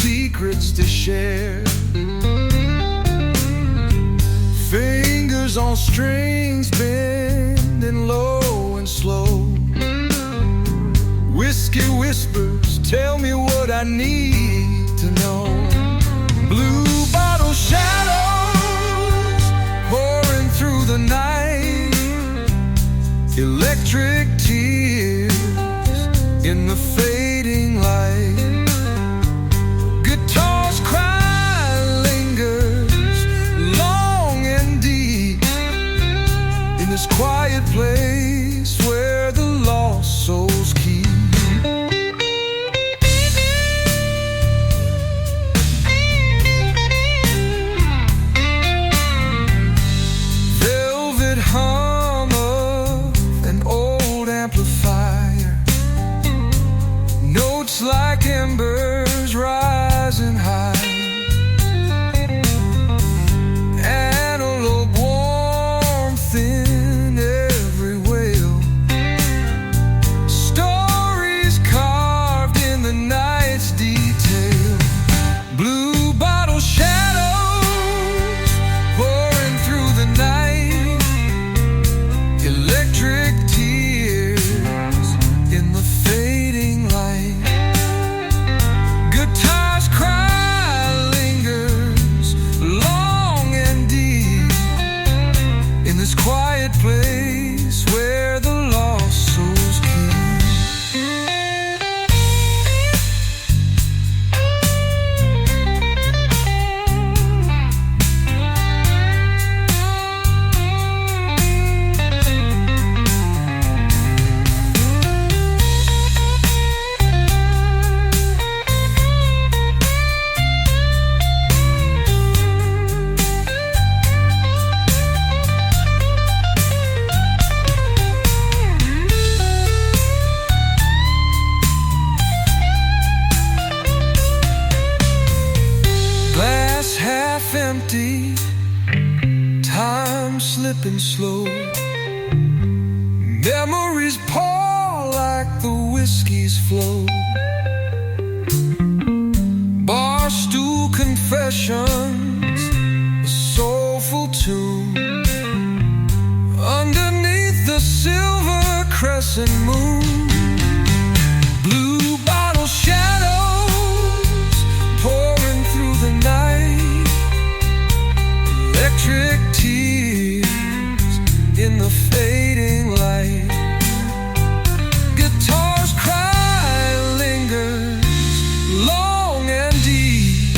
secrets to share. Fingers on strings bending low and slow. Whiskey whispers tell me what I need to know. Blue bottle shadows pouring through the night. Electric tears in the fading light. Guitar's cry lingers long and deep in this quiet place where the lost souls keep. Velvet hum of an old amplifier, notes like embers rising high. Antelope warmth in every wail. Stories carved in the night's detail. Blue bottle shadows pouring through the night. Electric tears in the fading light. Guitar's cry lingers long and deep in this quiet place where the lost souls keep. Glass half empty, time slipping slow. Memories pour like the whiskey's flow. Bar stool confessions, a soulful tune. Underneath the silver crescent moon. Blue bottle shadows pouring through the night. Electric tears in the fading light. Guitar's cry lingers long and deep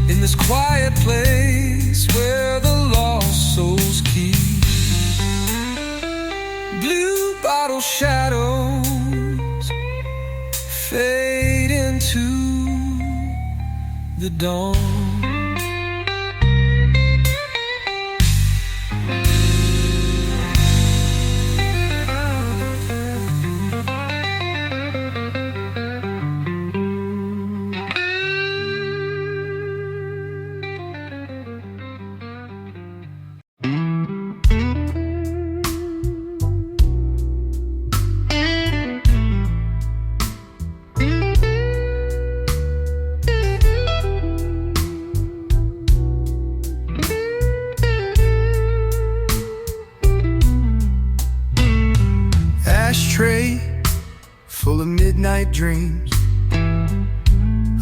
in this quiet place where the lost souls keep. Blue bottle shadows fade into the dawn. Ashtray full of midnight dreams.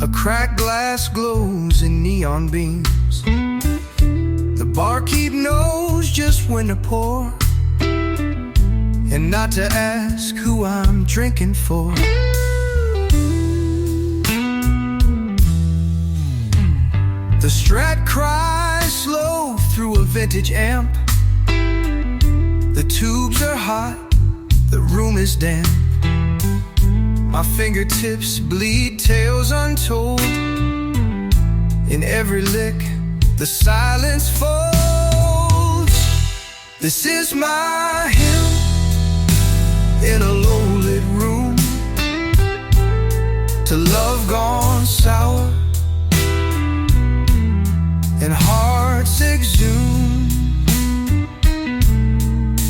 A cracked glass glows in neon beams. The barkeep knows just when to pour and not to ask who I'm drinking for. The Strat cries slow through a vintage amp. The tubes are hot, the room is damp. My fingertips bleed tales untold. In every lick, the silence folds. This is my hymn in a low-lit room to love gone sour and hearts exhumed.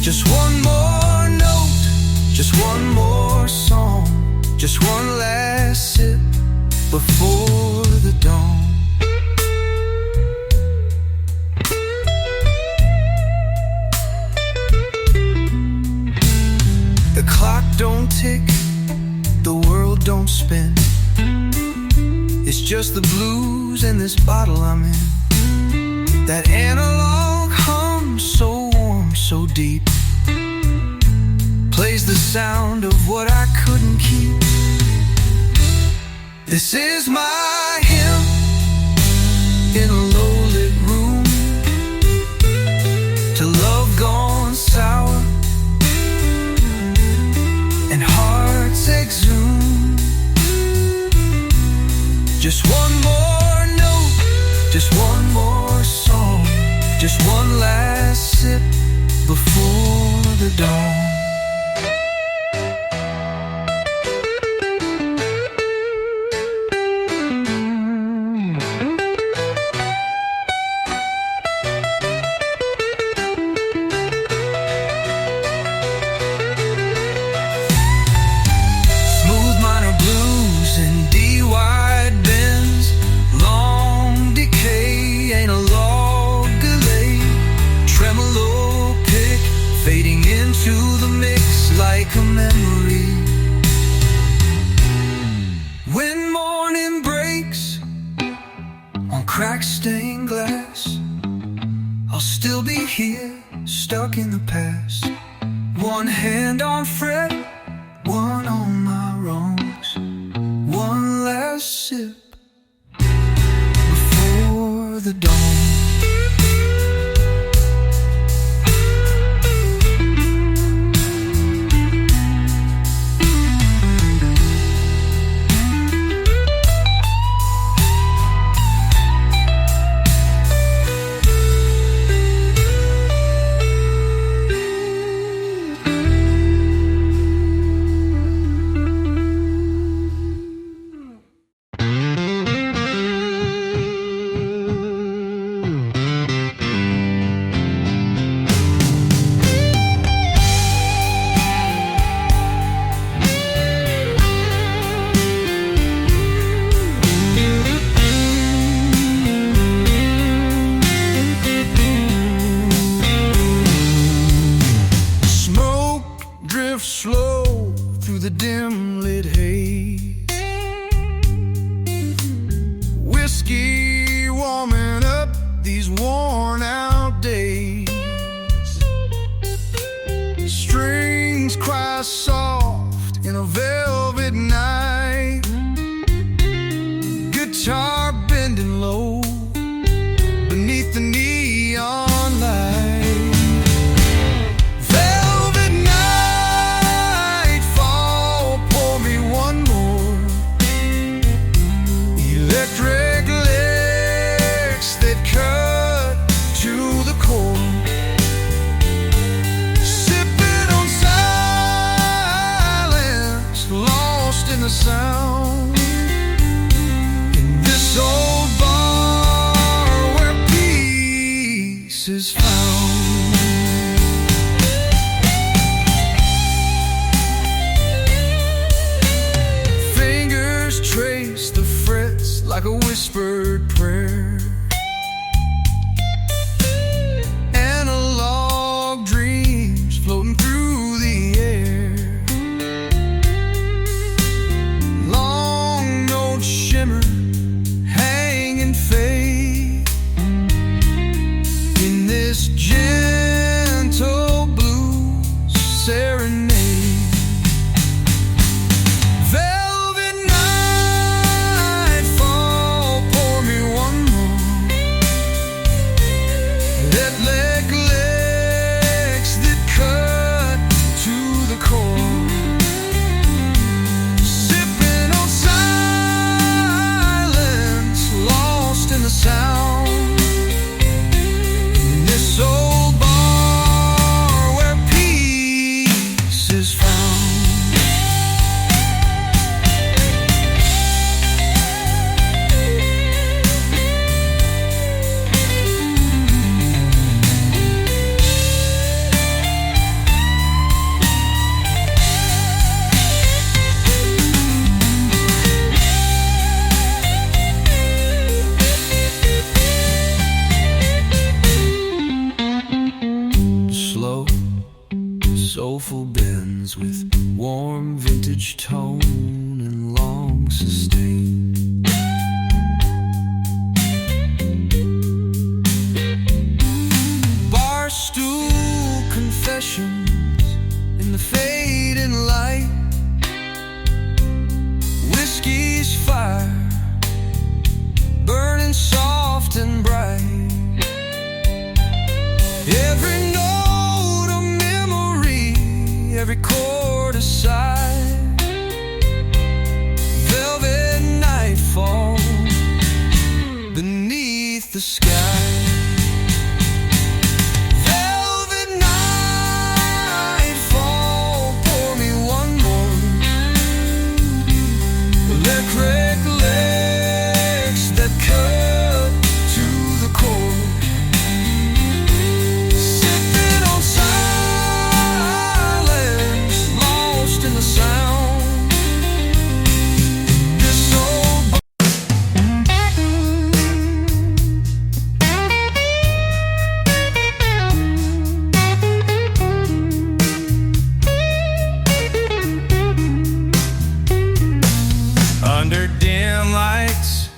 Just one more note, just one more song, just one last sip before tick, the world don't spin. It's just the blues and this bottle I'm in. That analog hum, so warm, so deep, plays the sound of what I couldn't keep. This is my hymn in a low-lit room to love gone sour and hearts exhumed. Just one more note, just one more song, just one last sip before the dawn. Fading into the mix like a memory. When morning breaks on cracked stained glass, I'll still be here, stuck in the past. One hand on fret, one on my wrongs, one last sip before the dawn. Slow through the dim lit haze, whiskey warming up these worn out days. Strings cry soft in a velvet night, guitar bending low beneath the neon light. Sound in this old bar where peace is found. Fingers trace the frets like a whispered prayer. Analog dreams floating through the air. Shimmer, hang and fade in this gentle blues serenade. Velvet nightfall, pour me one more. That legs that cut to the core. Sound in this old bar where peace is found. Soulful bends with warm vintage tone and long sustain. Bar stool confessions in the fading light. Whiskey's fire burning soft and bright. Every note a memory, every chord a sigh. Velvet nightfall beneath the sky. Velvet nightfall, pour me one more. Electric legs that cut to the core. Sipping on silence, lost in the sound. This old under dim lights,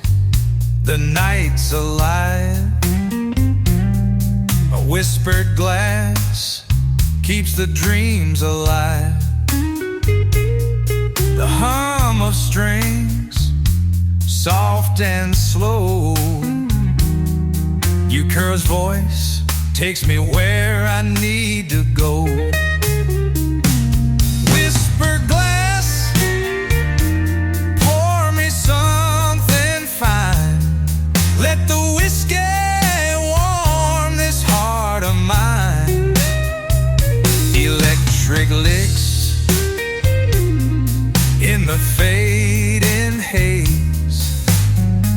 the night's alive. A whispered glass keeps the dreams alive. The hum of strings, soft and slow. Euchre's voice takes me where I need to go. Whispered glass, pour me something fine. Let the whiskey warm this heart of mine. Electric licks in the fading haze.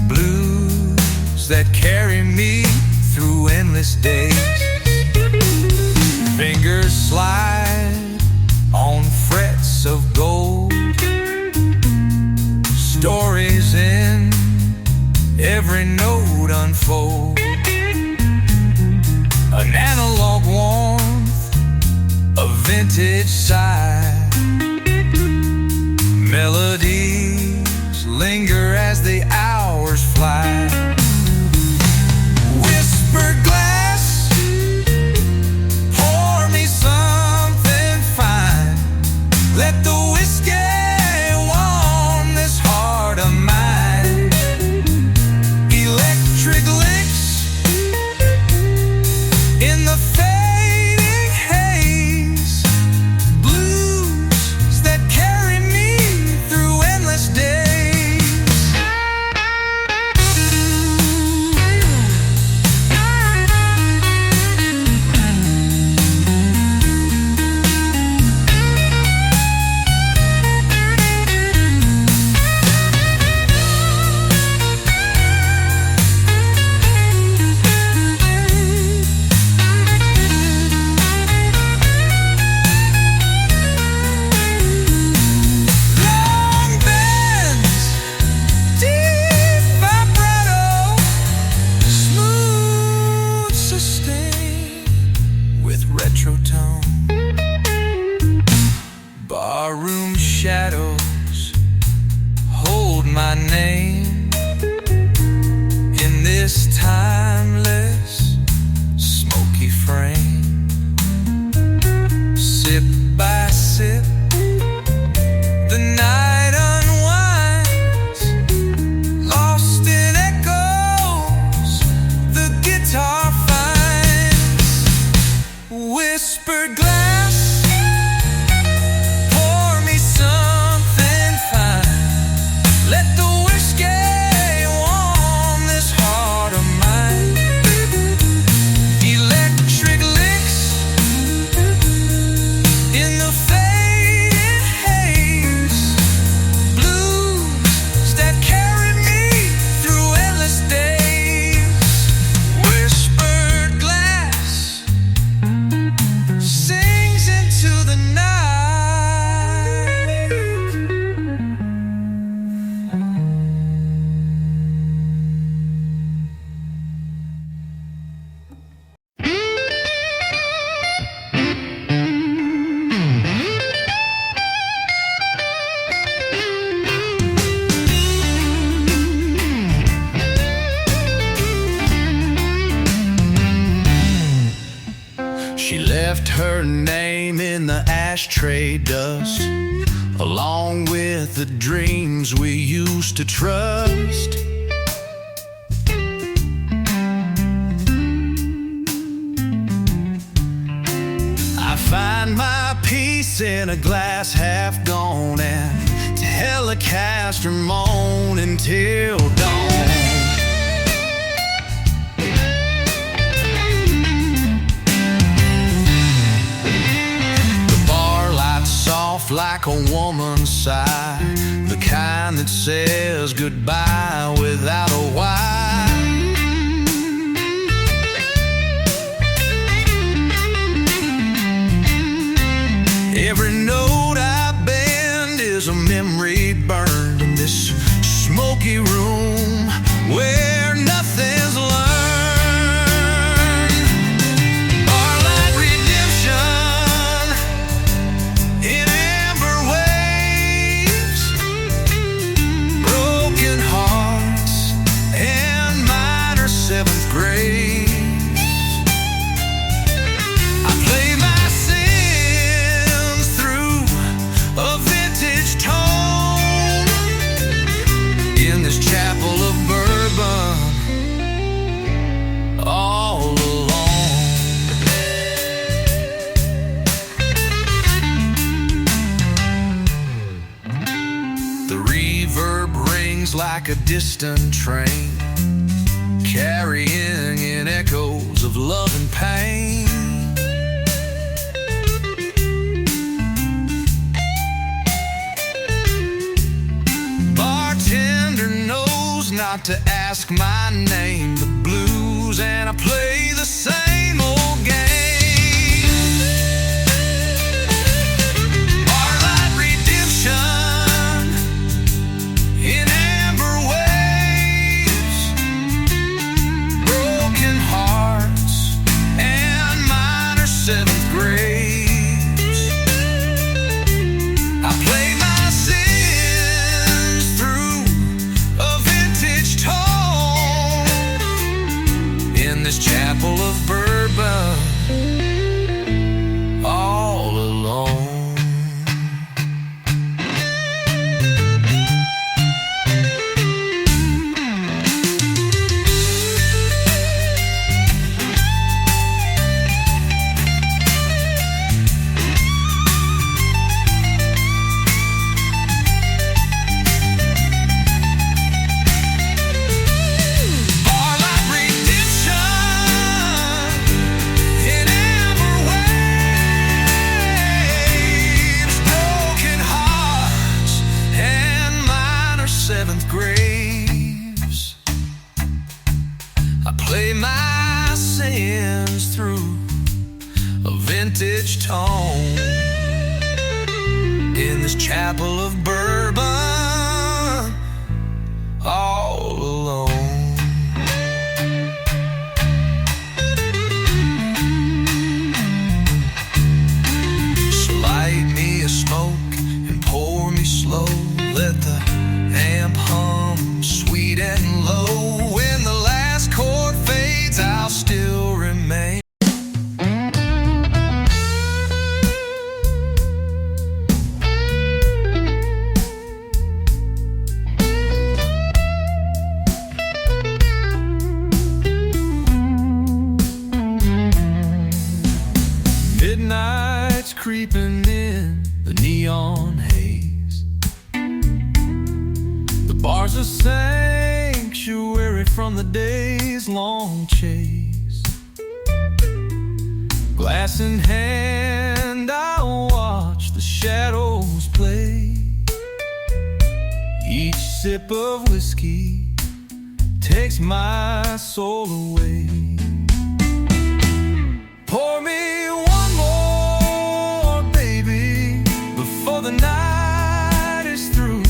Blues that carry me through endless days. Fingers slide on frets of gold. Stories in every note unfold. An analog warmth, a vintage sigh. Melodies linger as the hours fly. Whispered glass, pour me something fine. Let the whiskey warm this heart of mine. Electric licks in the fading haze. Blues that carry me through endless days. Long bends, deep vibrato, smooth sustain with retro tone. Barroom shadows hold my name in this timeless smoky frame. Sip by sip, the night unwinds, lost in echoes, the guitar finds. Whispered glass, pour me something fine. Let the whiskey warm this heart of mine. Electric licks in the fading haze. Blues that carry me through endless days. Whispered glass, sing She left her name in the ashtray dust, along with the dreams we used to trust. I find my peace in a glass half gone, and Telecaster moan until dawn. Like a woman's sigh, the kind that says goodbye without a why. Every note I bend is a memory burned in this smoky room where nothing's learned. Barlight redemption in amber waves, broken hearts and minor seventh grades. I play my sins through a vintage tone in this chapel of bourbon all alone. The reverb rings like a distant train, carrying in echoes of love and pain. Bartender knows not to ask my name. The blues and I play the same old game. Barlight redemption in amber waves, broken hearts and minor seventh grades. I play my sins through a vintage tone in this chapel of bourbon all alone. Barlight redemption in amber waves, broken hearts and minor seventh graves. I play my sins through a vintage tone in this chapel of bourbon all alone. So light me a smoke and pour me slow. Let the amp hum sweet and low. When the last chord fades, I'll still remain. Midnight's creeping in the neon haze. The bar's a sanctuary from the day's long chase. Glass in hand, I'll watch the shadows play. Each sip of whiskey takes my soul away. Pour me one more, baby, before the night is through.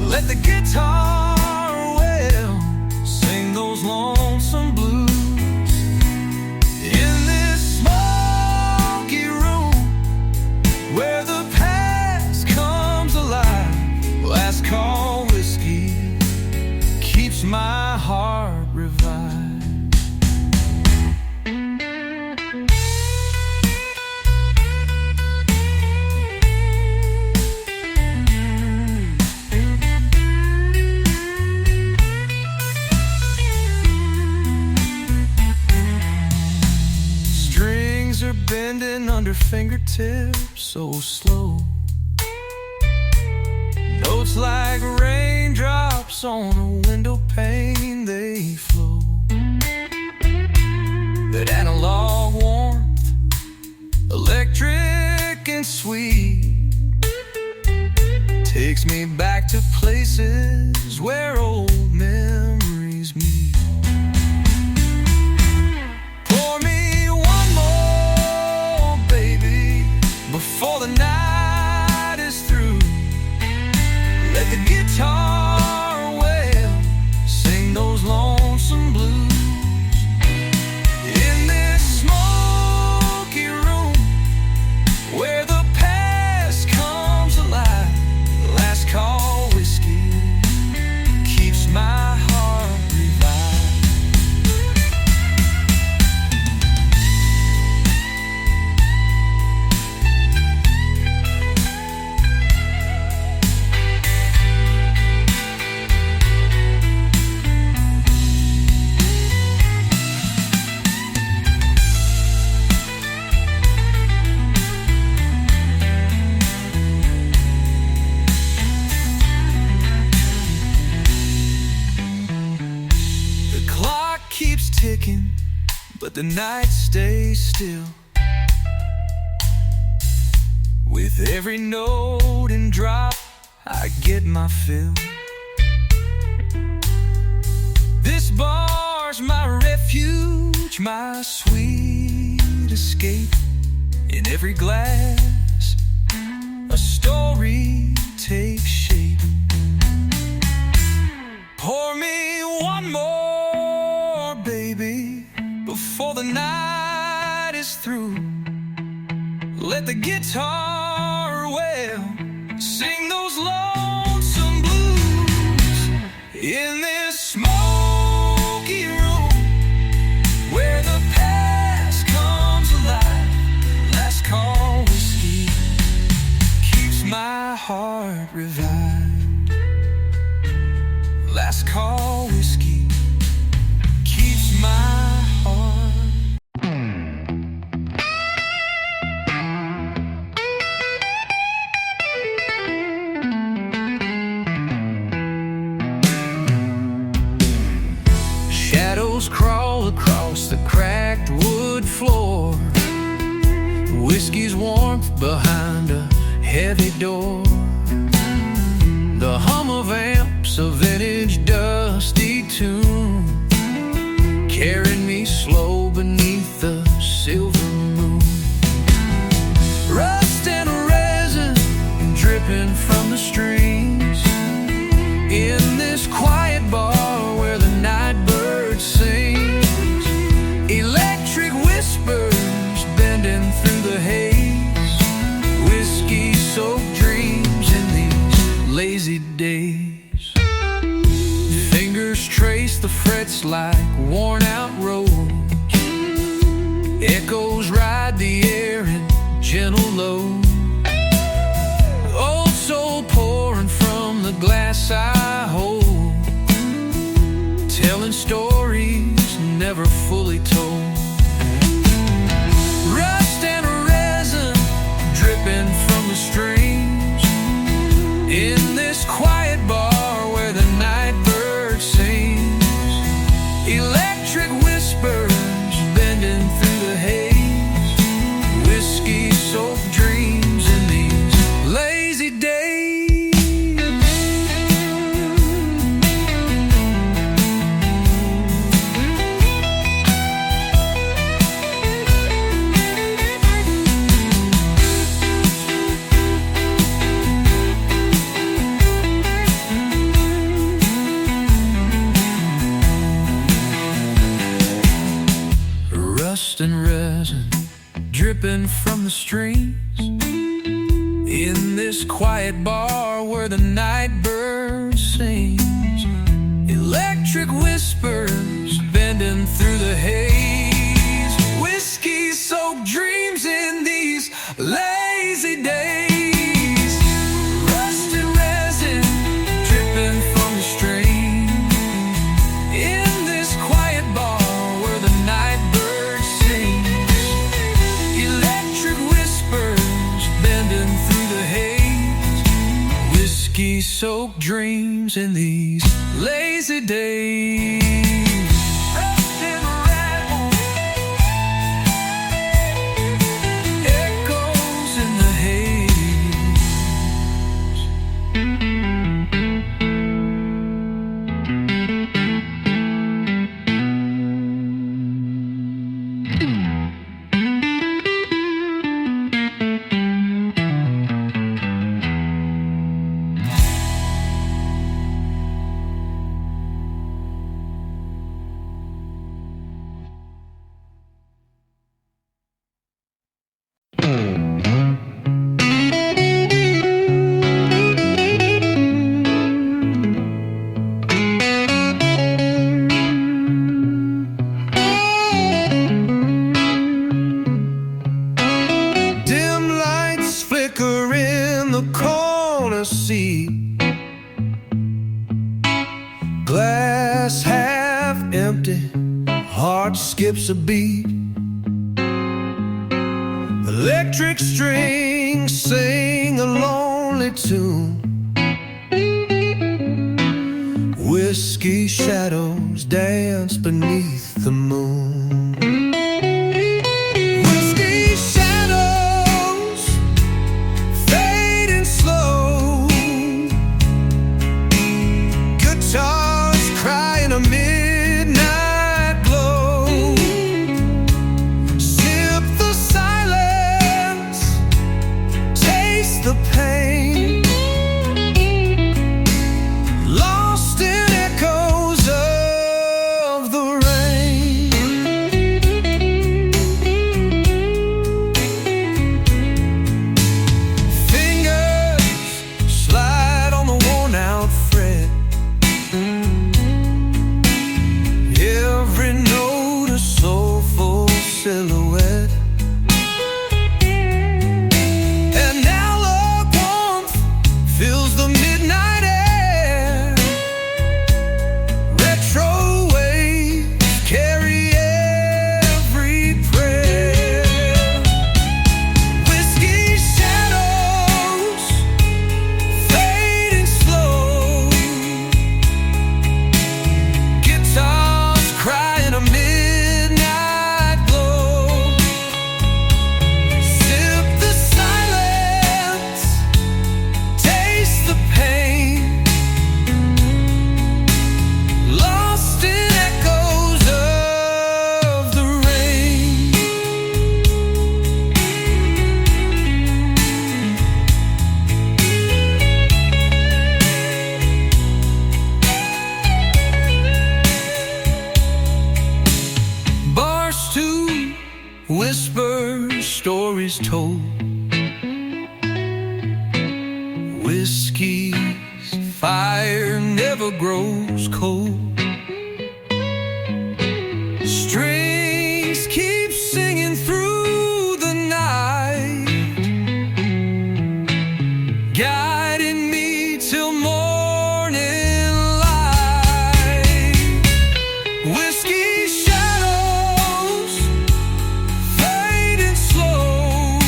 Let the guitar wail, sing those lonesome blues. In this smoky room where the past comes alive, last call whiskey keeps my heart revived. strings are bending under fingertips so slow. Notes like raindrops on a window pane, they flow. That analog warmth, electric and sweet, takes me back to places where old memories meet. Pour me one more, baby, before the night is through. Let the guitar wail, sing those lonesome blues. In this smoky room where the past comes alive, last call whiskey keeps my heart revived. Keeps ticking, but the night stays still. With every note and drop, I get my fill. This bar's my refuge, my sweet escape. In every glass, a story takes shape. Pour me one more, baby, before the night is through. Let the guitar wail, sing those lonesome blues. In this smoky room where the past comes alive, last call whiskey keeps my heart revived. Last call whiskey keeps my heart. Shadows crawl across the cracked wood floor. Whiskey's warmth behind a heavy door. The hum of amps, a vintage dusty tune, carried me slow beneath the silver moon. Rust and resin dripping from the strings. In this quiet bar where the night bird sings. Electric whispers bending through the haze. Whiskey-soaked dreams in these lazy days. Fingers trace the frets like worn-out roads. Echoes ride the air in gentle low. Old soul pouring from the glass I hold, telling stories never fully told. Rust and resin dripping from the strings. In this quiet bar where the night bird sings. Electric whispers bending through the haze. Whiskey-soaked dreams in these lazy days. Rust and resin dripping from the strings. In this quiet bar where the night bird sings. Electric whispers bending through the haze. Whiskey-soaked dreams in these lazy days. Rust and resin dripping from the strings. In this quiet bar where the night bird sings. rain-soaked dreams in these lazy days. Echoes in the haze. Seat, glass half empty, heart skips a beat. Electric strings sing a lonely tune. Whiskey shadows dance beneath the moon. Whiskey shadows fading slow. Guitars cry in a midnight glow. Sip the silence, taste the pain. Lost in echoes of the rain. Fingers slide on the worn-out fret. Every note a soulful silhouette. And now love warmth fills the midnight air. Retro waves carry every prayer. Whiskey shadows fading slow. Guitars cry in a midnight glow. Sip the silence, taste the pain. Lost in echoes of the rain. Bars to whisper stories told. Whiskey's fire never grows cold. Strings keep singing through the night, guiding me till morning light. Whiskey shadows fading slow.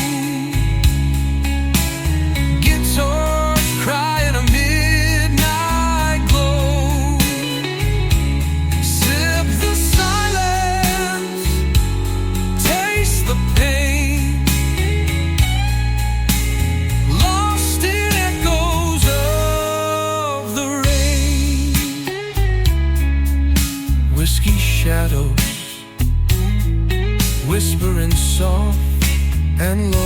Guitars cry in a midnight glow. Sip the silence, taste the pain. Lost in echoes of the rain. Whiskey shadows whispering soft and low.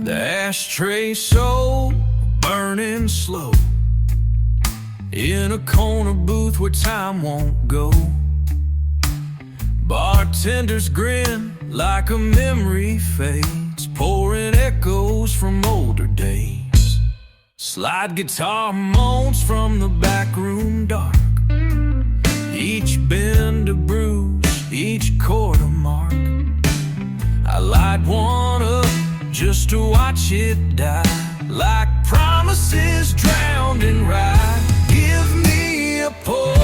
The ashtray so burning slow in a corner booth where time won't go. Bartenders grin like a memory fades, pouring echoes from older days. Slide guitar moans from the back room dark, each bend a bruise, each chord a mark. just to watch it die, like promises drowned in rye. Give me a pour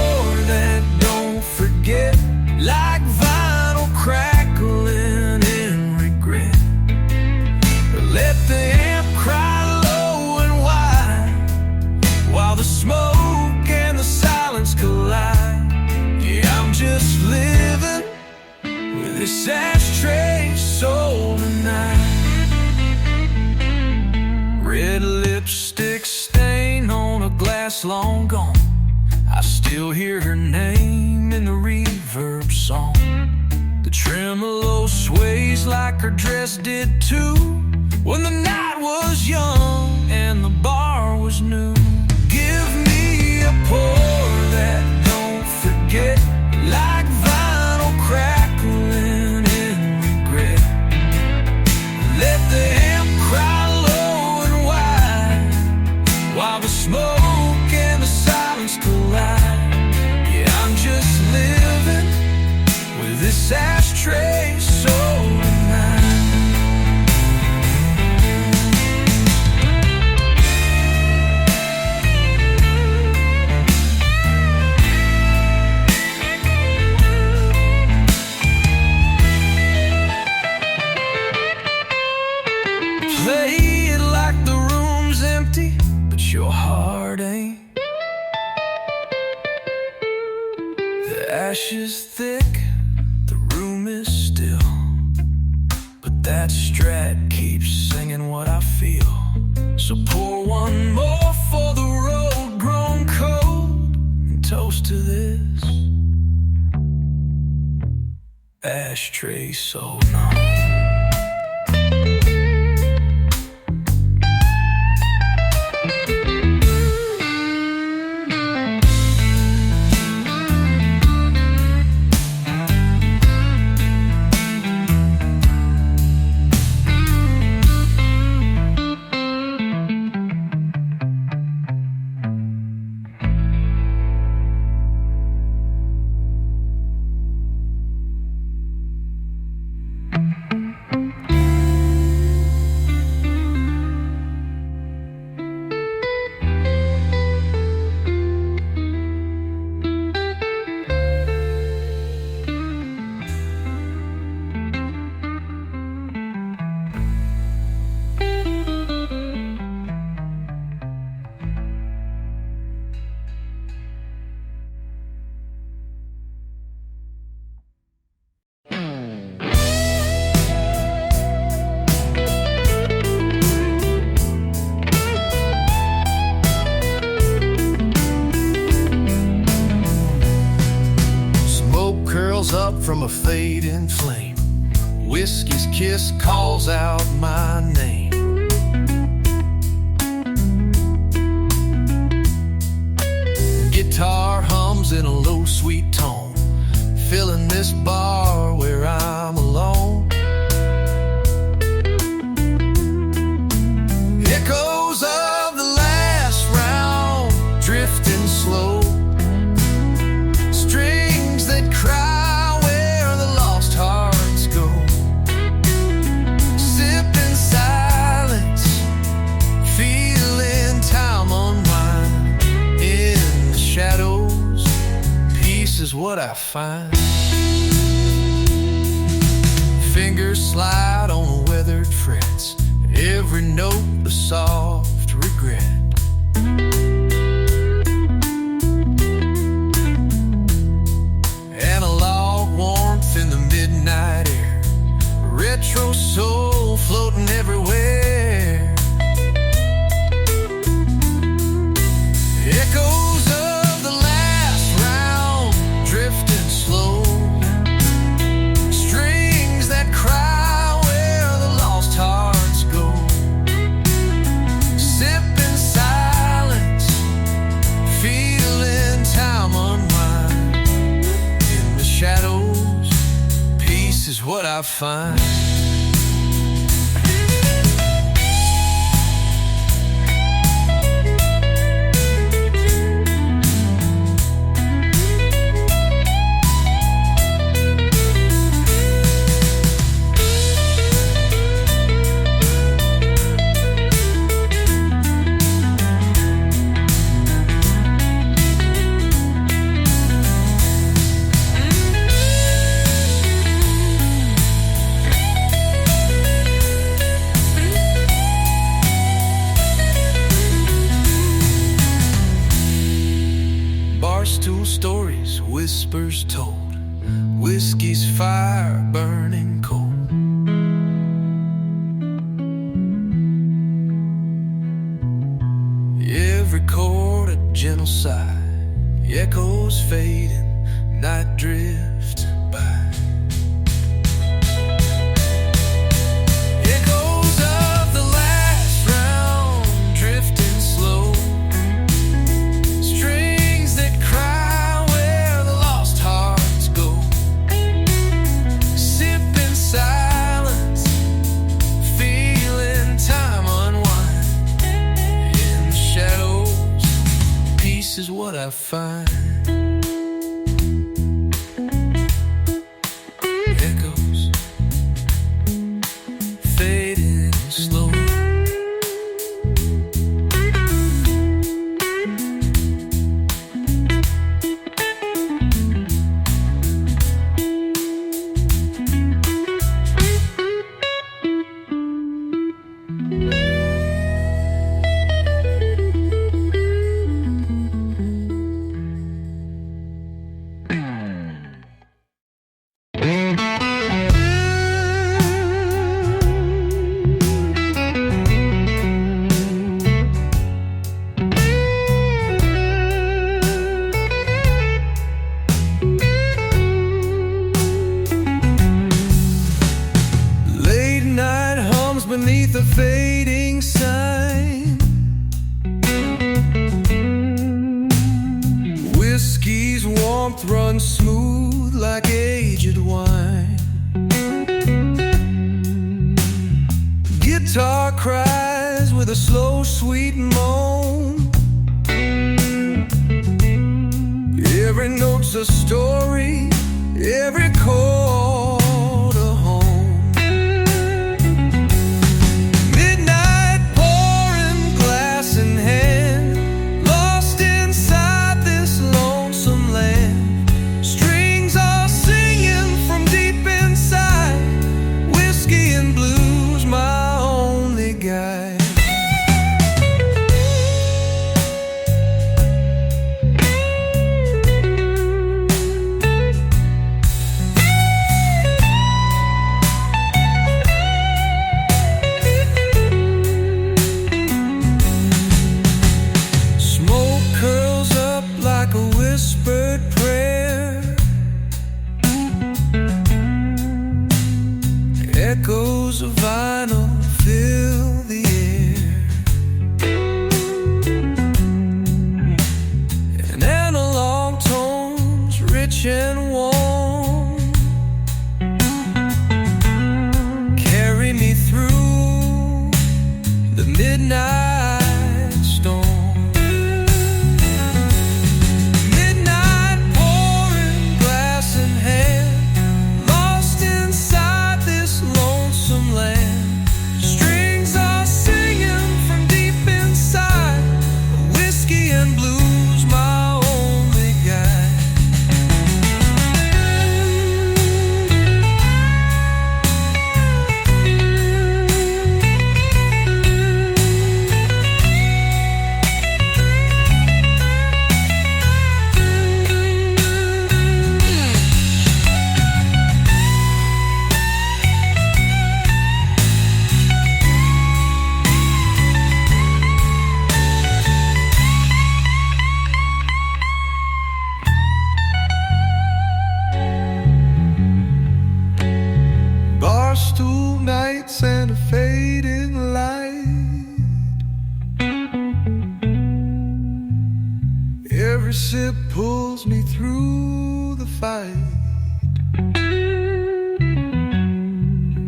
that don't forget, like vinyl crackling in regret. Let the amp cry low and wide, while the smoke and the silence collide. Yeah, I'm just living with this ashtray soul tonight. Red lipstick stain on a glass long gone, I still hear her name in the reverb song. The tremolo sways like her dress did too, when the night was young and the bar was new. Give me a pour that don't forget, like vinyl crackling in regret. Let the amp cry low and wide, while the smoke and the silence collide. Yeah, I'm just living with this ashtray soul tonight. Play it like the room's empty, but your heart ain't. The ash is thick, the room is still, but that Strat keeps singing what I feel. So pour one more for the road grown cold, and toast to this ashtray so numb. Up from a fading flame, whiskey's kiss calls out my name. Guitar hums in a low sweet tone, filling this bar where I'm alone. Echoes of the last round drifting slow, strings that cry is what I find. Fingers slide on weathered frets, every note a soft regret. Analog warmth in the midnight air, retro soul floating everywhere. Echoes of the last round drifting slow, strings that cry where the lost hearts go. Sipping silence, feeling time unwind. In the shadows, peace is what I find. Barstool stories, whispers told, whiskey's fire burning cold. Every chord a gentle sigh, echoes fading, night drift by. Echoes of the last round drifting slow, strings that cry where the lost hearts go. Sipping silence, feeling time unwind. In the shadows, peace is what I find. Echoes fading slow. Late night hums beneath a fading sign. Whiskey's warmth runs smooth like aged wine. Guitar cries with a slow, sweet moan. Every note's a story, every chord a home. Midnight pouring, glass in hand, lost inside this lonesome land. Strings are singing from deep inside, whiskey and blues my only guide. Smoke curls up like a whispered prayer. Echoes of vinyl fill the air, and analog tones rich and warm carry me through the midnight storm. Midnight pouring, glass in hand, lost inside this lonesome land. Strings are singing from deep inside, whiskey and blues my only guide. Barstool nights and a fading light. Every sip pulls me through the fight.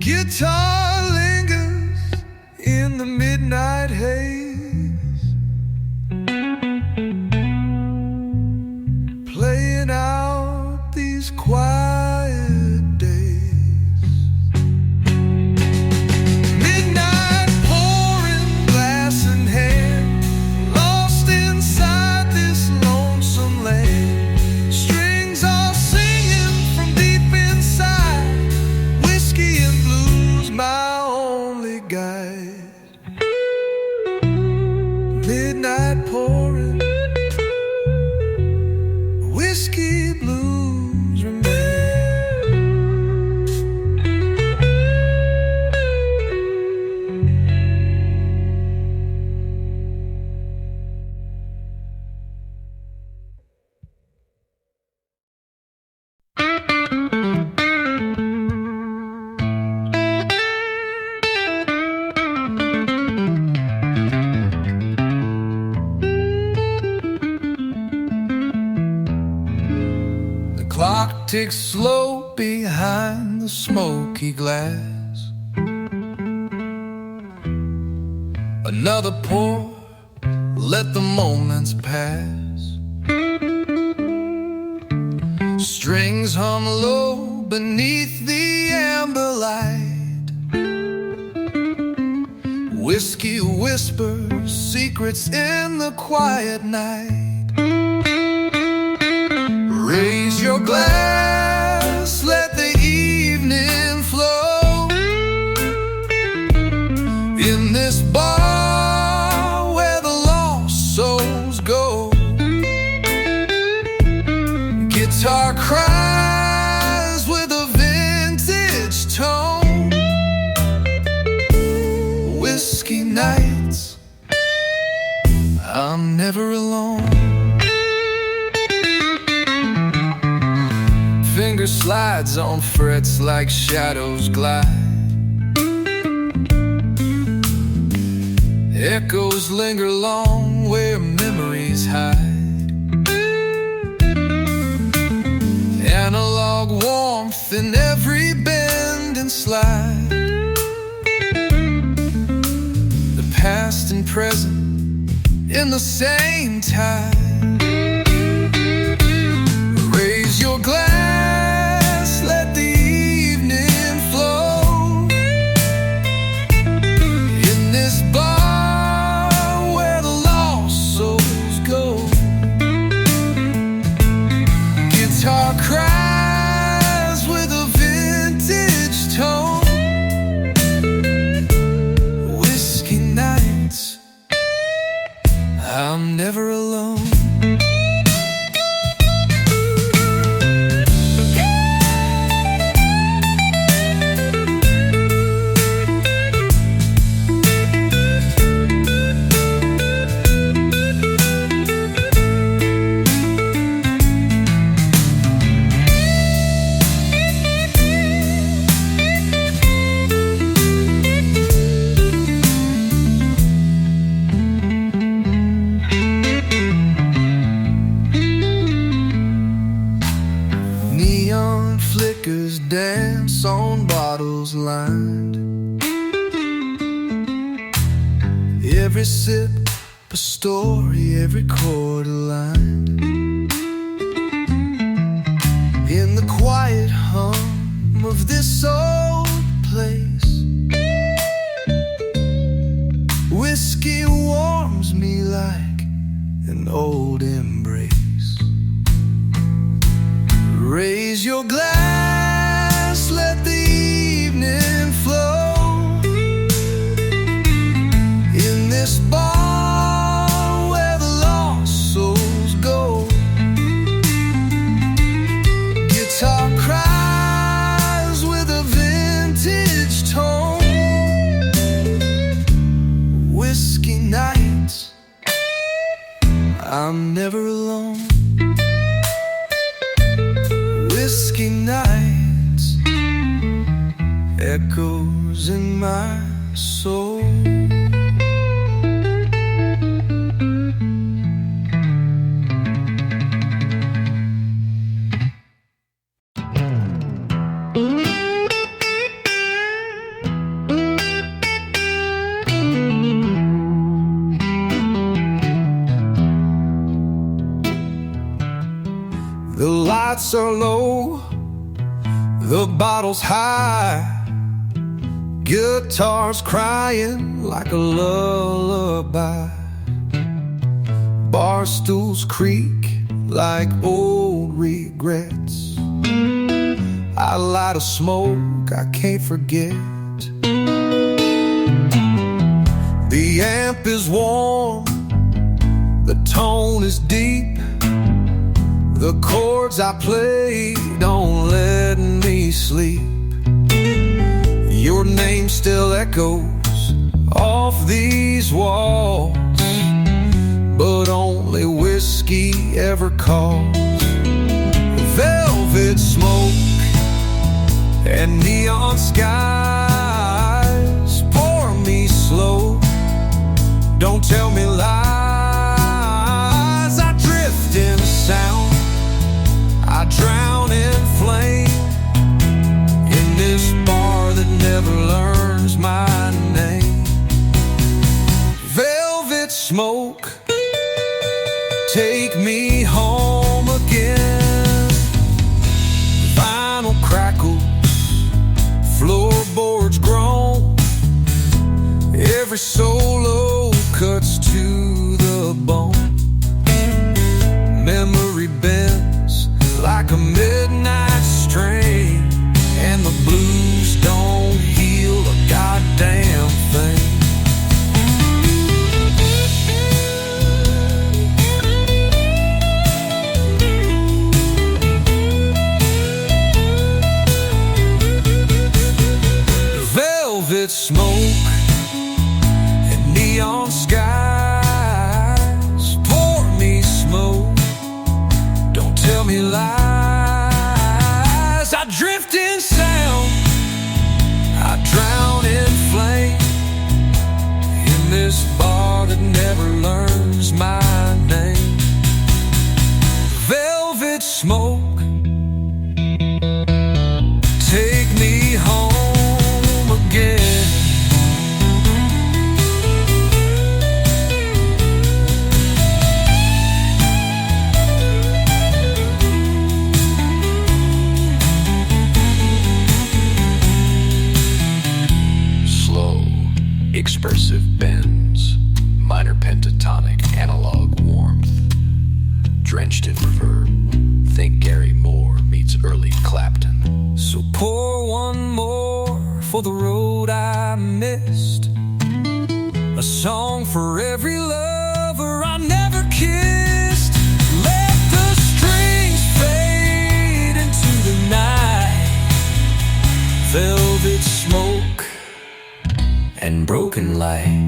Guitar lingers in the midnight haze, playing out these quiet days. Midnight pouring, glass in hand, lost inside this lonesome land. Strings are singing from deep inside, whiskey and blues my only guide. clock ticks slow behind the smoky glass. Another pour, let the moments pass. Strings hum low beneath the amber light. Whiskey whispers secrets in the quiet night. Raise your glass, let the evening flow. In this bar where the lost souls go, guitar cries with a vintage tone. Whiskey nights, I'm never alone. Finger slides on frets like shadows glide. Echoes linger long where memories hide. Analog warmth in every bend and slide. The past and present in the same tide. Raise your glass, let the evening flow. In this bar where the lost souls go, guitar cries with a vintage tone. Whiskey nights, I'm never alone. Neon flickers dance on bottles lined. Every sip a story, every chord aligned. In the quiet hum of this old place, whiskey warms me like an old embrace. Raise your glass, let the evening flow. In this bar where the lost souls go, guitar cries with a vintage tone. Whiskey nights, I'm never alone. Whiskey nights, echoes in my soul. The lights are low, the bottle's high, guitars crying like a lullaby. Bar stools creak like old regrets. I light a smoke I can't forget. The amp is warm, the tone is deep. The chords I play don't let me sleep. Your name still echoes off these walls, but only whiskey ever calls. Velvet smoke and neon skies pour me slow. Don't tell me lies. I drift in sound, I drown Take me home again. Vinyl crackles, floorboards groan. Every solo cuts to the bone. Memory bends like a midnight strain, and the blues don't heal a goddamn thing. Velvet smoke and neon skies. Pour me smoke, don't tell me lies. I drift in sound, I drown in flame, in this bar that never learns my name. Velvet smoke, take me home again. Expressive bends, minor pentatonic, analog warmth, drenched in reverb. Think Gary Moore meets early Clapton. So pour one more for the road I missed, a song for every lover I never kissed. Let the strings fade into the night. Velvet smoke and broken light.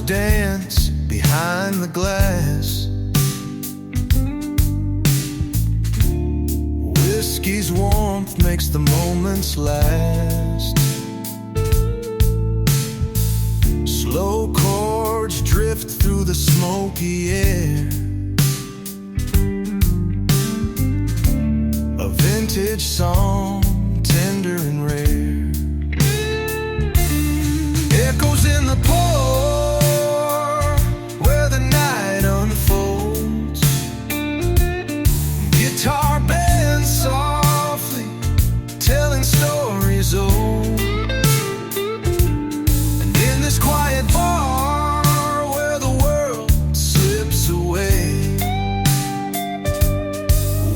Dance behind the glass. Whiskey's warmth makes the moments last. Slow chords drift through the smoky air. A vintage song, tender and rare. Echoes in the pour where the night unfolds. Guitar bends softly, telling stories old. And in this quiet bar where the world slips away,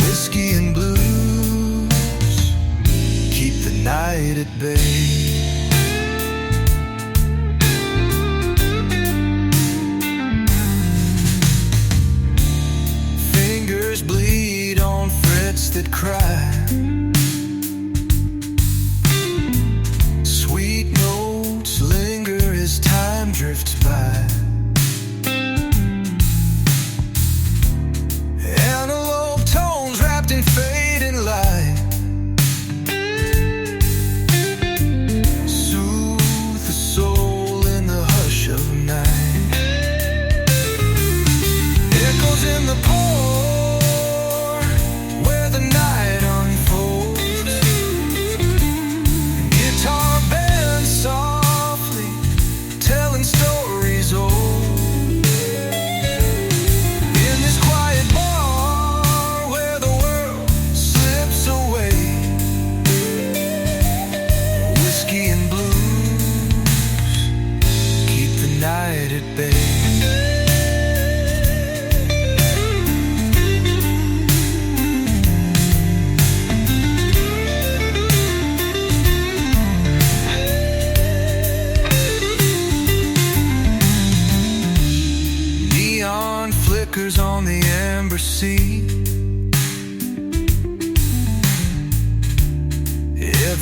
whiskey and blues keep the night at bay. Bleed on frets that cry. Sweet notes linger as time drifts by. Antelope tones wrapped in fading light.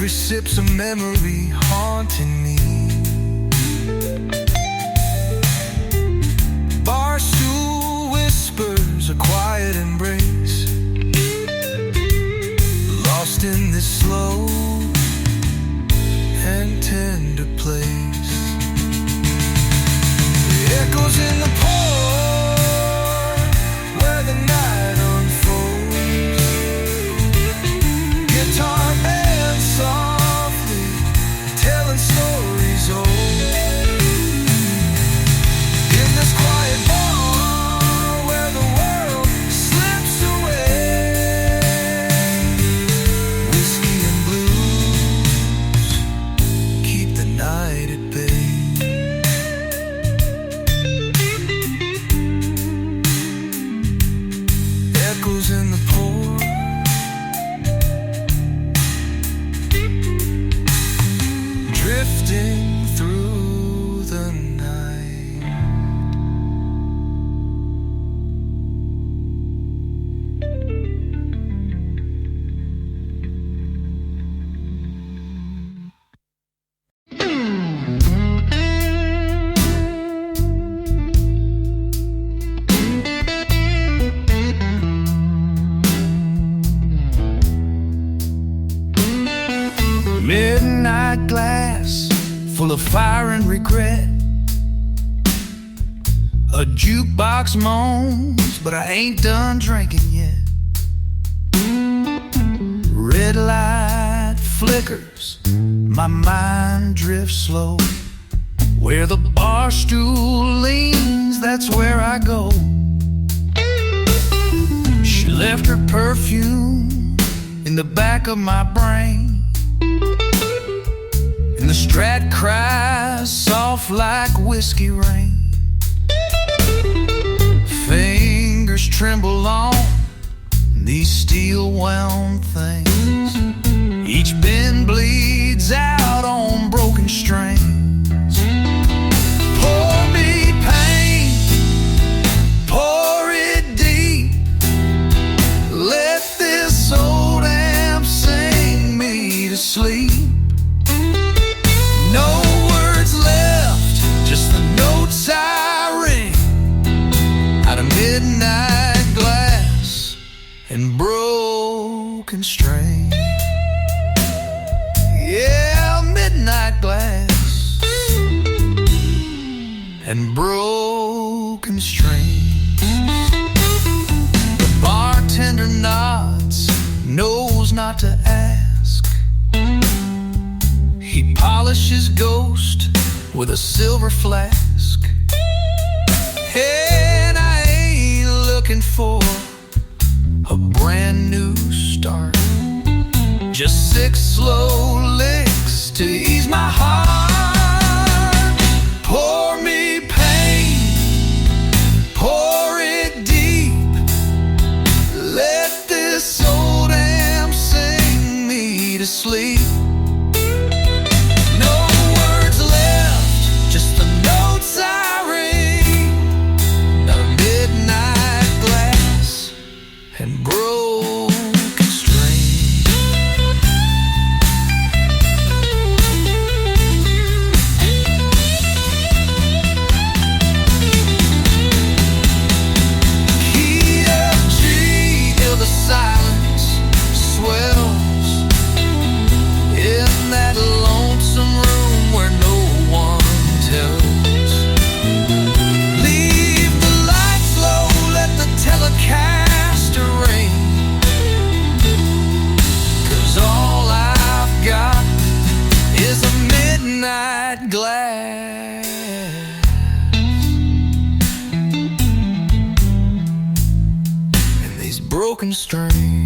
Every sip's a memory haunting me. Barstool whispers, a quiet embrace, lost in this slow and tender place. Echoes in the pour where the night unfolds. Guitar band softly telling stories old. In this quiet bar where the world slips away. Whiskey and blues keep the night at bay. Echoes in the pour, drifting through the night. Midnight glass full of fire and regret. A jukebox moans, but I ain't done drinking yet. Red light flickers, my mind drifts slow. Where the bar stool leans, that's where I go. She left her perfume in the back of my brain. And the Strat cries soft like whiskey rain. Fingers tremble on these steel wound things. Each bend bleeds out on broken strings. Pour me pain, pour it deep. Let this old amp sing me to sleep. No words left, just the notes I ring out of midnight glass and broken string. Yeah, midnight glass and broken strings. The bartender nods, knows not to ask. He polishes ghost with a silver flask. And I ain't looking for a brand new start, just 6 slow licks to ease my heart. Pour me pain, pour it deep. Let this old amp sing me to sleep. And broken string. Key of G till the silence swells in that lonesome room where no one tells. Leave the lights low, let the telecast ring, 'cause all I've got is a midnight glass and these broken strings.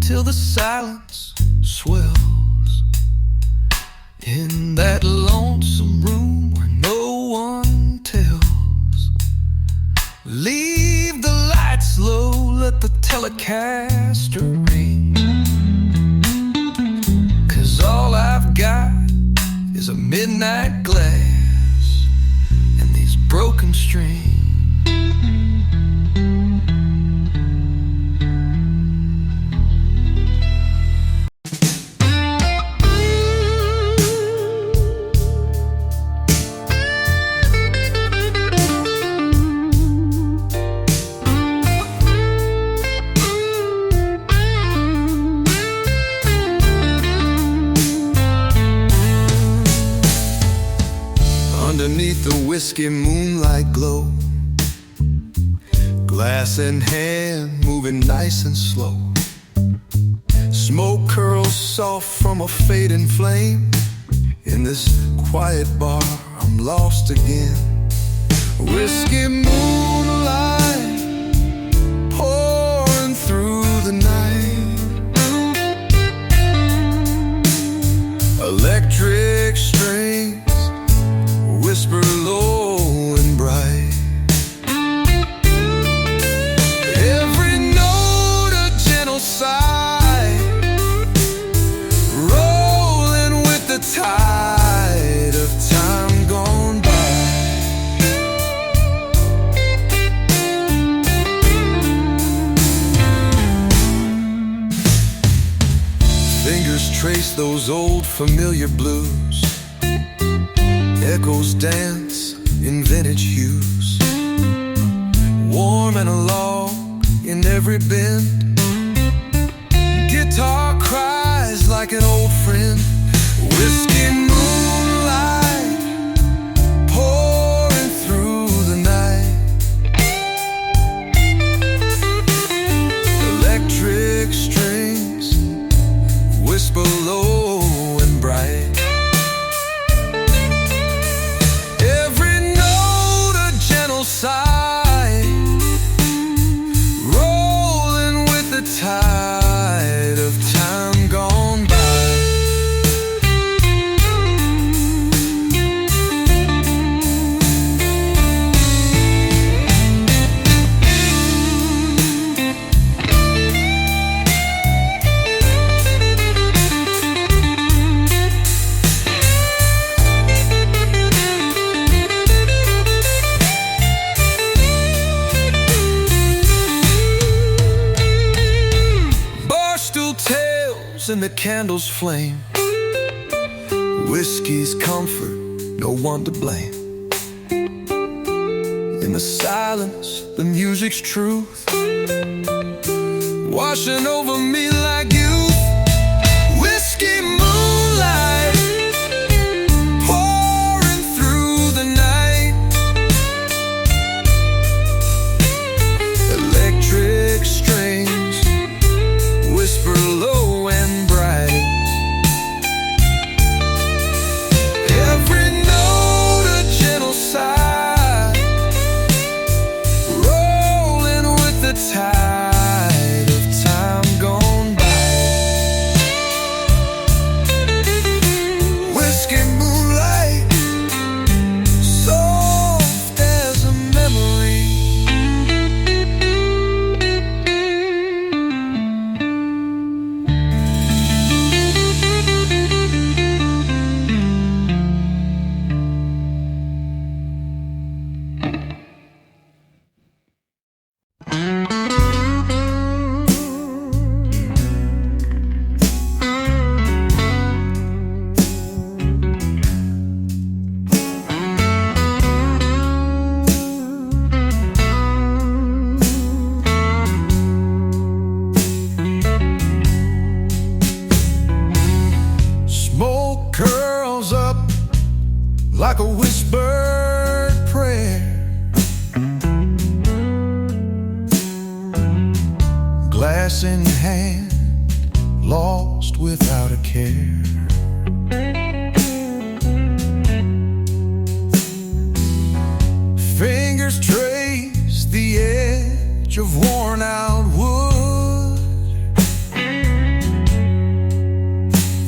Till the silence swells in that lonesome room where no one tells. Leave the lights low, let the Telecaster ring, 'cause all I've got is a midnight glass and these broken strings. Underneath the whiskey moonlight glow, glass in hand, moving nice and slow. Smoke curls soft from a fading flame. In this quiet bar, I'm lost again. Whiskey moonlight pouring through the night. Electric strings whisper low and bright. Every note a gentle sigh, rolling with the tide of time gone by. Fingers trace those old familiar blues. Echoes dance in vintage hues, warm analog in every bend. Guitar cries like an old friend. Whiskey moonlight pouring through the night. Electric strings whisper low and bright. Sigh, rolling with the tide of time gone by. And the candles flame. Whiskey's comfort, no one to blame. In the silence, the music's truth, washing over me like youth. Whiskey moonlight pouring through the night. Electric strings whisper low and bright. Every note a gentle sigh, rolling with the tide of time gone by. Whiskey moonlight, soft as a memory. Like a whispered prayer, glass in hand, lost without a care. Fingers trace the edge of worn out wood.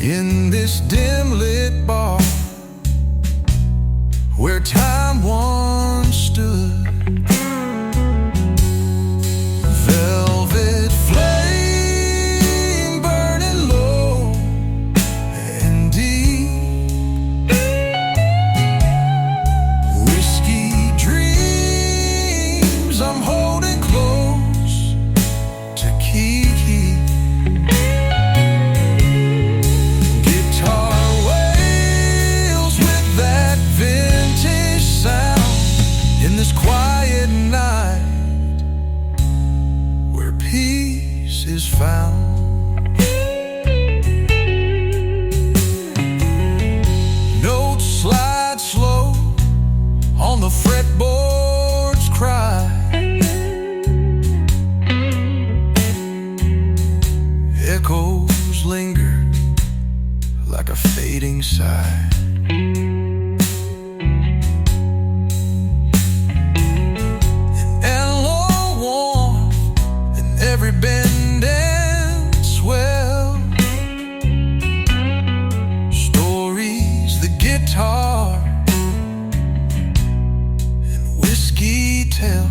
In this dim lit bar where time once stood, velvet is found. Notes slide slow on the fretboard's cry. Echoes linger like a fading sigh. Every bend and swell, stories the guitar and whiskey tell.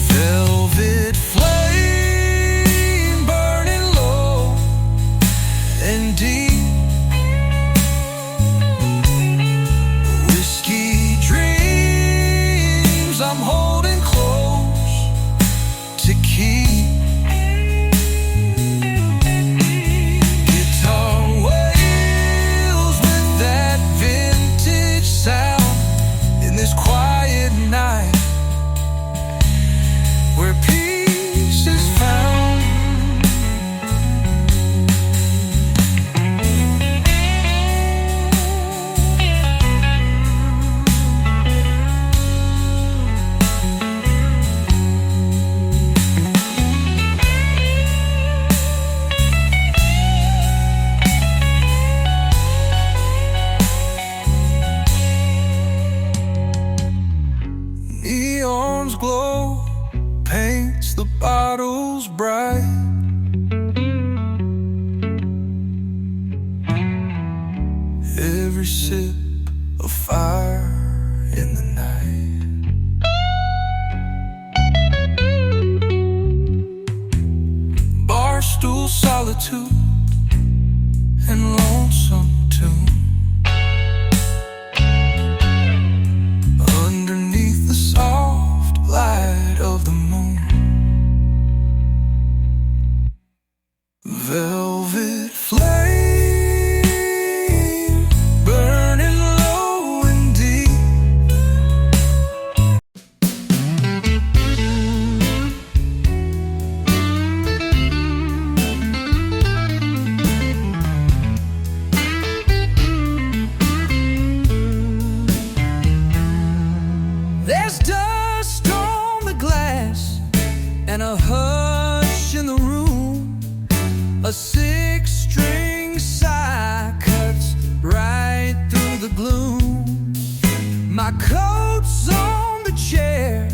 Velvet flame burning low and deep, whiskey dreams I'm holding to keep. Guitar wails with that vintage sound in this quiet night where peace is found. Neon's glow paints the bottles bright. Every sip of fire in the night. Barstool solitude and lonesome tune. Light of the moon, velvet flame burning low and deep. There's dust and a hush in the room. A six-string sigh cuts right through the gloom. My coat's on the chair,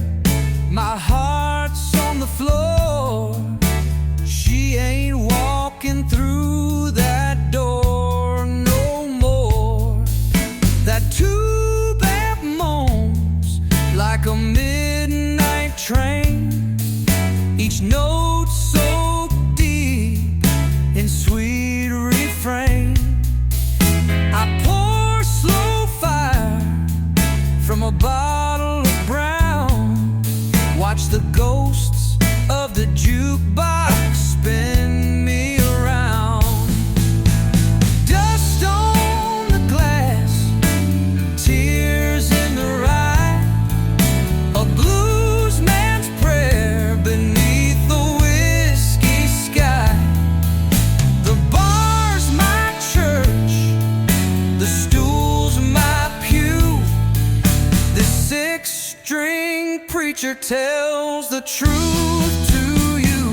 my heart's on the floor. She ain't walking through that door no more. That tube amp moans like a midnight train, each note so deep in sweet refrain. I pour slow fire from a bottle of brown, watch the ghosts of the jukebox spin me around. Dust on the glass, tears in the rye, a blues man's prayer beneath preacher tells the truth to you.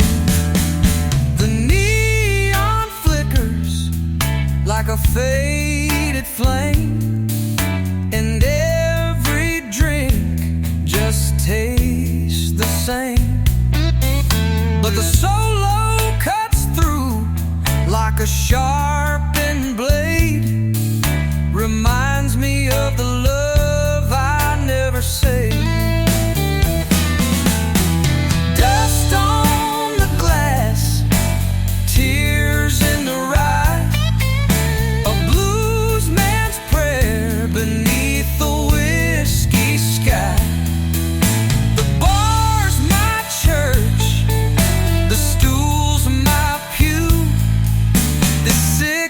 The neon flickers like a faded flame, and every drink just tastes the same. But the solo cuts through like a sharpened blade, reminds me of the love I never saved. Sick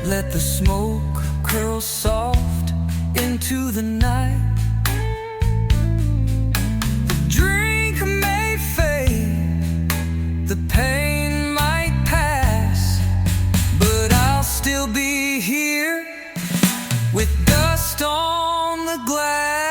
Let the smoke curl soft into the night. The drink may fade, the pain might pass, but I'll still be here with dust on the glass.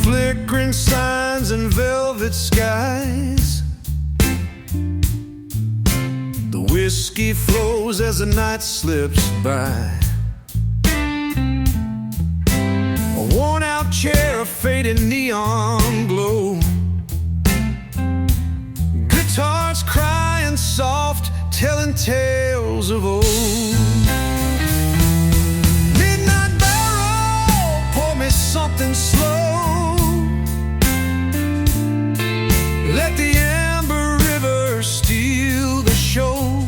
Flickering signs and velvet skies, the whiskey flows as the night slips by. A worn-out chair, a faded neon glow, guitars crying soft, telling tales of old. Midnight barrel, pour me something slow. Let the amber river steal the show.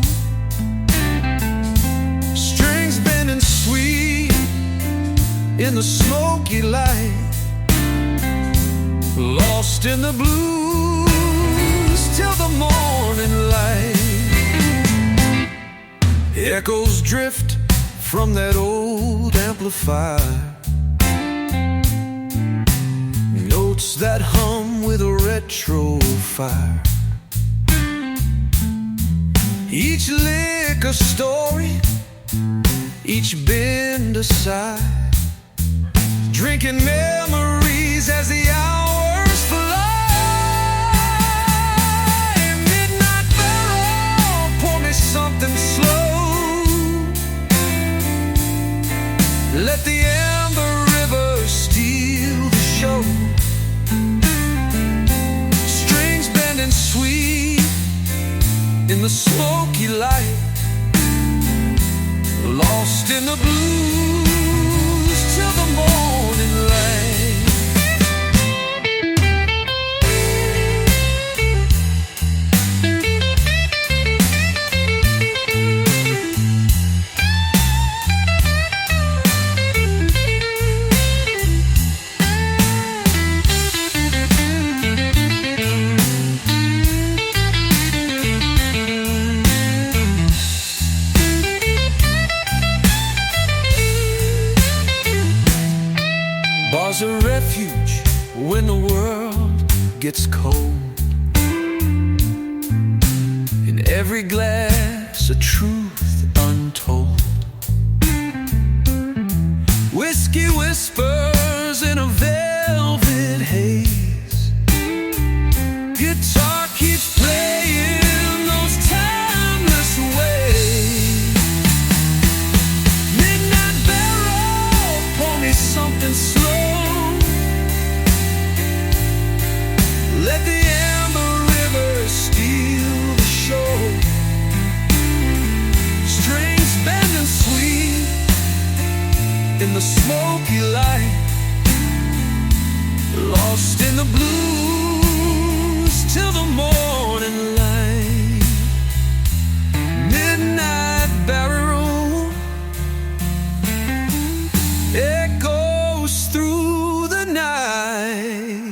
Strings bending sweet in the smoky light, lost in the blues till the morning light. Echoes drift from that old amplifier, notes that hum with a retro fire. Each lick a story, each bend a sigh, drinking memories as the hours fly. Midnight barrel, pour me something slow. Let the amber river steal the show. Sweet in the smoky light, lost in the blues till the morning light. Bar's a refuge when the world gets cold. In every glass a truth untold. Whiskey whispers in a velvet haze. Guitar keeps playing those timeless ways. Midnight barrel, pour me something slow. Let the amber river steal the show. Strings bending sweet in the smoky light, lost in the blues till the morning light. Midnight barrel echoes through the night.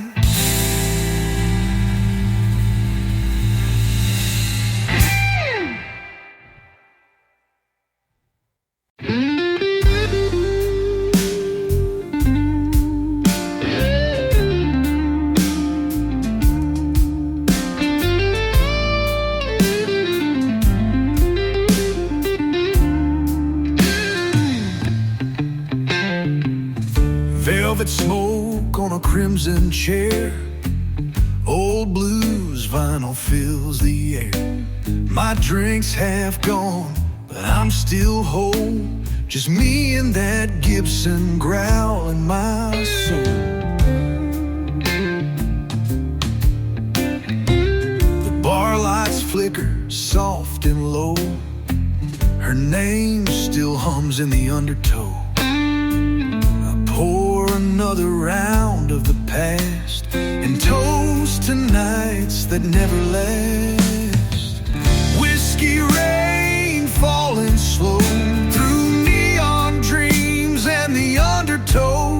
Velvet smoke on a crimson chair, old fills the air. My drink's half gone, but I'm still whole. Just me and that Gibson growl in my soul. The bar lights flicker soft and low. Her name still hums in the undertow. I pour another round of the past and toast to nights that never last. Whiskey rain falling slow through neon dreams and the undertow.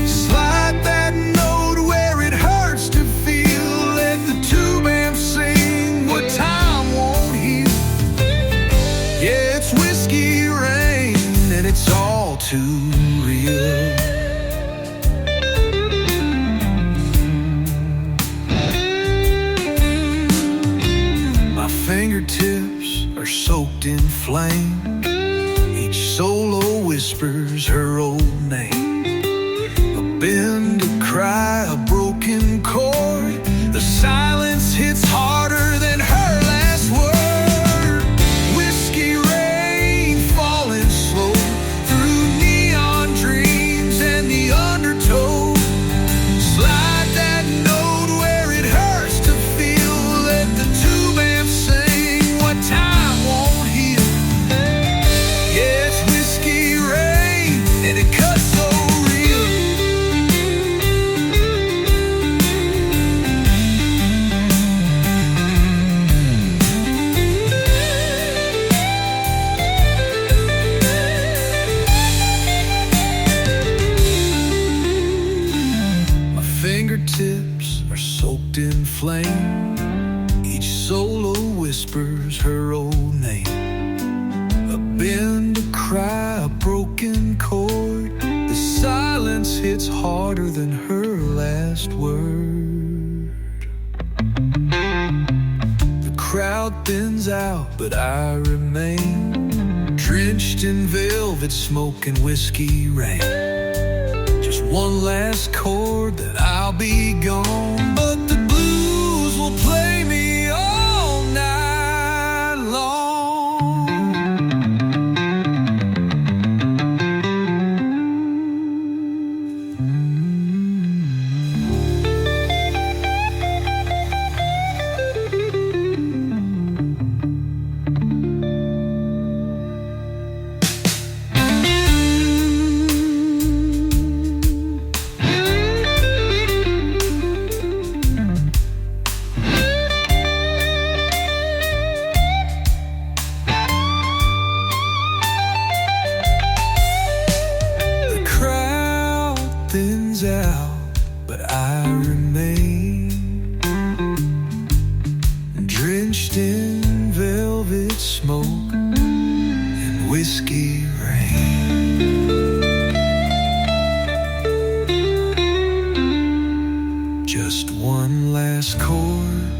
Slide that note where it hurts to feel. Let the tube amp sing what time won't heal. Yeah, it's whiskey rain and it's all too real. My fingertips are soaked in flame. Each solo whispers her old name. A bend, a cry, a broken chord. The silence hits harder than her last word. Whiskey rain falling slow through neon dreams and the undertow. Slide that note where it hurts to feel. Let the tube amp sing what time won't heal. Yeah, it's whiskey rain and it cuts so real. My fingertips are soaked in flame. Each solo whispers her old name. A bend, a cry, a broken chord. The silence hits harder than her last word. The crowd thins out, but I remain drenched in velvet smoke and whiskey rain. Just one last chord, then I'll be gone. But the blues will play me all night long. The crowd thins out, but I remain drenched in velvet smoke and whiskey rain. Just one last chord,